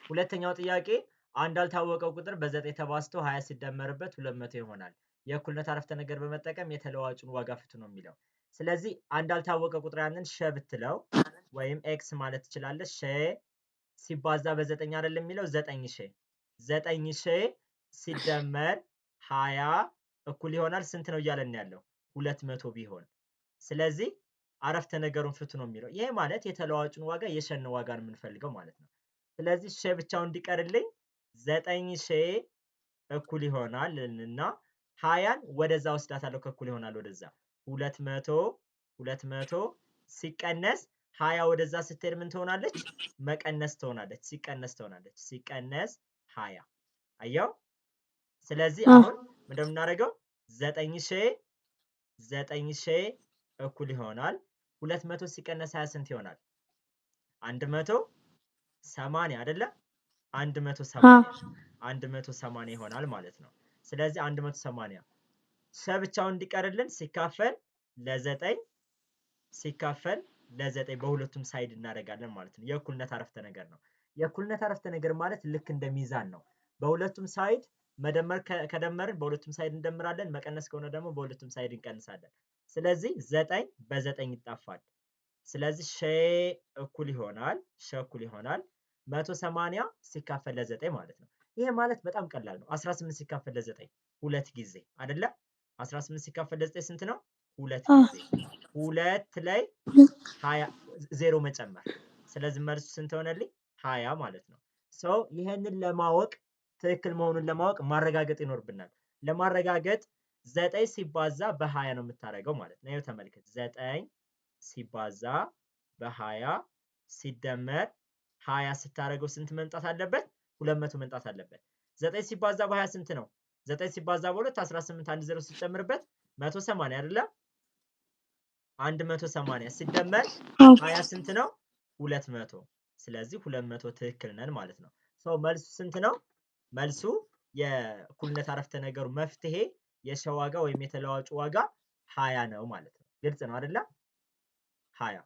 ሁለተኛው ጥያቄ አንድ ያልታወቀው ቁጥር በ9 ተባዝቶ 20 ሲደመርበት 200 ይሆናል። የእኩልነት አረፍተ ነገር በመጠቀም የተለዋጩን ዋጋ ፍቱ ነው የሚለው። ስለዚህ አንድ ያልታወቀ ቁጥር ያንን ሸ ብትለው ወይም ኤክስ ማለት ትችላለህ። ሸ ሲባዛ በ9 አይደለም የሚለው 9 ሺ 9 ሺ ሲደመር 20 እኩል ይሆናል ስንት ነው እያለን ያለው 200 ቢሆን። ስለዚህ አረፍተ ነገሩን ፍቱ ነው የሚለው። ይሄ ማለት የተለዋጩን ዋጋ የሸን ዋጋ ነው የምንፈልገው ማለት ነው። ስለዚህ ሸ ብቻውን እንዲቀርልኝ 9 እኩል ይሆናል እና 20ን ወደዛ ወስዳታለሁ ከእኩል ይሆናል ወደዛ 200 ሲቀነስ 20 ወደዛ ስትሄድ ምን ትሆናለች? መቀነስ ትሆናለች። ሲቀነስ 20 አየው። ስለዚህ አሁን ምንድነው የምናደርገው? 9 እኩል ይሆናል 200 ሲቀነስ 20 ስንት ይሆናል? 180 አይደለ? 180 ይሆናል ማለት ነው። ስለዚህ 180 ሸ ብቻውን እንዲቀርልን ሲካፈል ለ9 በሁለቱም ሳይድ እናደርጋለን ማለት ነው። የእኩልነት አረፍተ ነገር ነው። የእኩልነት አረፍተ ነገር ማለት ልክ እንደ ሚዛን ነው። በሁለቱም ሳይድ መደመር ከደመርን በሁለቱም ሳይድ እንደምራለን፣ መቀነስ ከሆነ ደግሞ በሁለቱም ሳይድ እንቀንሳለን። ስለዚህ 9 በ9 ይጣፋል። ስለዚህ ሸ እኩል ይሆናል 180 ሲካፈል ለ9 ማለት ነው። ይሄ ማለት በጣም ቀላል ነው። 18 ሲካፈል ለ9 ሁለት ጊዜ አይደለ? 18 ሲካፈል ለ9 ስንት ነው? ሁለት ጊዜ። ሁለት ላይ 20 ዜሮ መጨመር። ስለዚህ መልሱ ስንት ሆነልኝ? 20 ማለት ነው። ይሄንን ለማወቅ ትክክል መሆኑን ለማወቅ ማረጋገጥ ይኖርብናል። ለማረጋገጥ 9 ሲባዛ በ20 ነው የምታደርገው ማለት ነው። ይኸው ተመልከት። 9 ሲባዛ በ20 ሲደመር 20 ስታደርገው ስንት መምጣት አለበት? 200 መምጣት አለበት። 9 ሲባዛ በ20 ስንት ነው? 9 ሲባዛ በ2 18 አንድ 0 ሲጨምርበት 180 አይደለ? 180 ሲደመር 20 ስንት ነው? 200። ስለዚህ 200 ትክክል ነን ማለት ነው። መልሱ ስንት ነው? መልሱ የእኩልነት አረፍተ ነገሩ መፍትሄ የሸ ዋጋ ወይም የተለዋጩ ዋጋ 20 ነው ማለት ነው። ግልጽ ነው አይደለ? 20